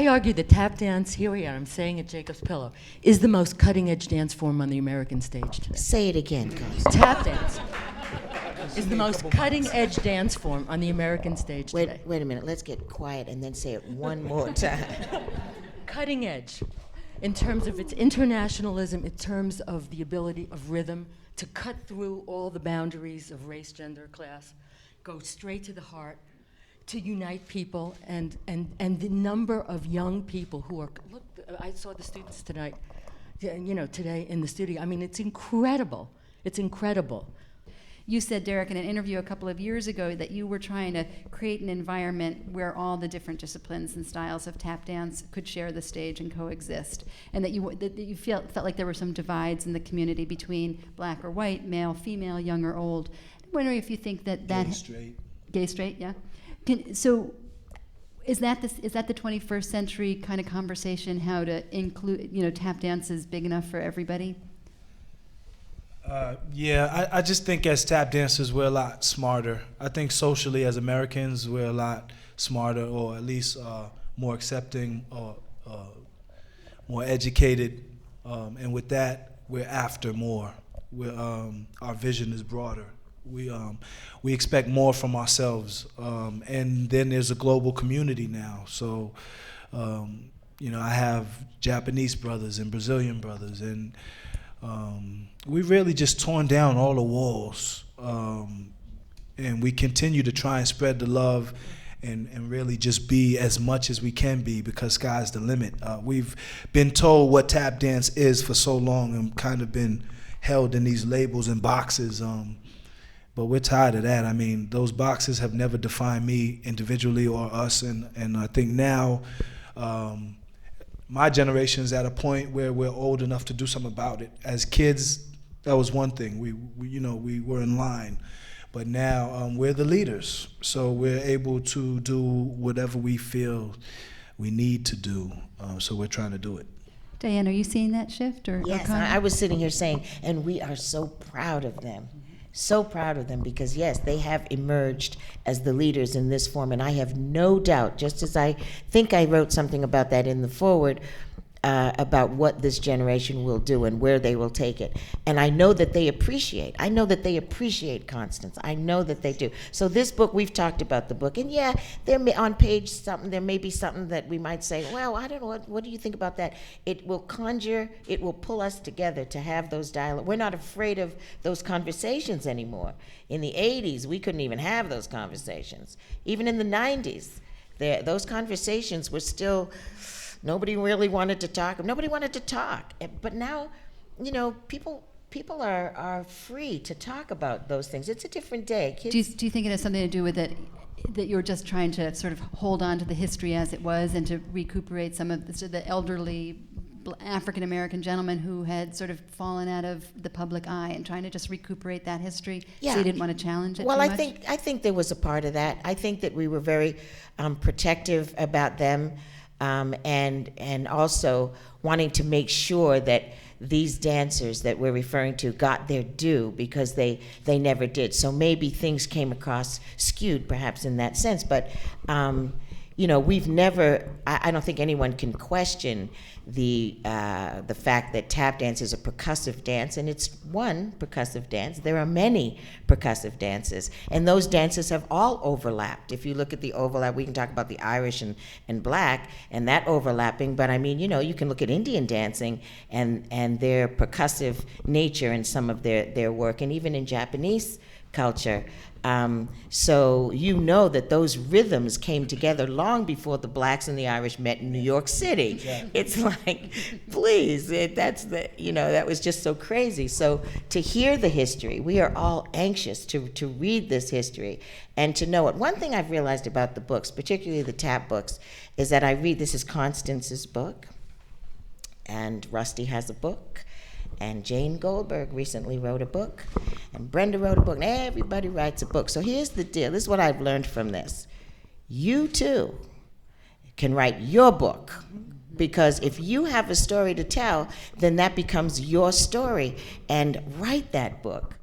I argue that tap dance, here we are, I'm saying at Jacob's Pillow, is the most cutting-edge dance form on the American stage today. Say it again, Constance. Tap dance is the most cutting-edge dance form on the American stage today. Wait a minute. Let's get quiet and then say it one more time. Cutting edge in terms of its internationalism, in terms of the ability of rhythm to cut through all the boundaries of race, gender, class, go straight to the heart, to unite people, and the number of young people who are, look, I saw the students tonight, today in the studio. I mean, it's incredible. It's incredible. You said, Derick, in an interview a couple of years ago that you were trying to create an environment where all the different disciplines and styles of tap dance could share the stage and coexist, and that you felt like there were some divides in the community between black or white, male, female, young or old. I'm wondering if you think that Gay, straight. Gay, straight, yeah. So is that the 21st century kind of conversation, how to include, tap dance is big enough for everybody? Yeah, I just think as tap dancers, we're a lot smarter. I think socially as Americans, we're a lot smarter, or at least more accepting, or more educated. And with that, we're after more. Our vision is broader. We expect more from ourselves. And then there's a global community now. So, I have Japanese brothers and Brazilian brothers, and we've really just torn down all the walls, and we continue to try and spread the love and really just be as much as we can be, because sky's the limit. We've been told what tap dance is for so long and kind of been held in these labels and boxes, but we're tired of that. I mean, those boxes have never defined me individually or us, and I think now my generation's at a point where we're old enough to do something about it. As kids, that was one thing. We were in line, but now we're the leaders, so we're able to do whatever we feel we need to do. So we're trying to do it. Dianne, are you seeing that shift? Yes, I was sitting here saying, and we are so proud of them. So proud of them, because yes, they have emerged as the leaders in this form, and I have no doubt, just as I think I wrote something about that in the foreword, about what this generation will do and where they will take it. And I know that they appreciate Constance. I know that they do. So this book, we've talked about the book, and yeah, on page something, there may be something that we might say, well, I don't know, what do you think about that? It will pull us together to have those dialogues. We're not afraid of those conversations anymore. In the 80s, we couldn't even have those conversations. Even in the 90s, those conversations were still, nobody really wanted to talk. Nobody wanted to talk. But now, people are free to talk about those things. It's a different day. Kids, do you think it has something to do with it, that you're just trying to sort of hold on to the history as it was and to recuperate some of the elderly African-American gentlemen who had sort of fallen out of the public eye, and trying to just recuperate that history? Yeah. So you didn't want to challenge it well, too much? I think there was a part of that. I think that we were very protective about them, and also wanting to make sure that these dancers that we're referring to got their due, because they never did. So maybe things came across skewed, perhaps, in that sense. But we've never. I don't think anyone can question the fact that tap dance is a percussive dance, and it's one percussive dance. There are many percussive dances, and those dances have all overlapped. If you look at the overlap, we can talk about the Irish and Black and that overlapping, but I mean, you can look at Indian dancing and their percussive nature in some of their work, and even in Japanese culture. So that those rhythms came together long before the Blacks and the Irish met in New York City. Exactly. It's like, please, that was just so crazy. So to hear the history, we are all anxious to read this history and to know it. One thing I've realized about the books, particularly the tap books, is that this is Constance's book, and Rusty has a book, and Jane Goldberg recently wrote a book, and Brenda wrote a book, and everybody writes a book. So here's the deal. This is what I've learned from this. You, too, can write your book, because if you have a story to tell, then that becomes your story, and write that book.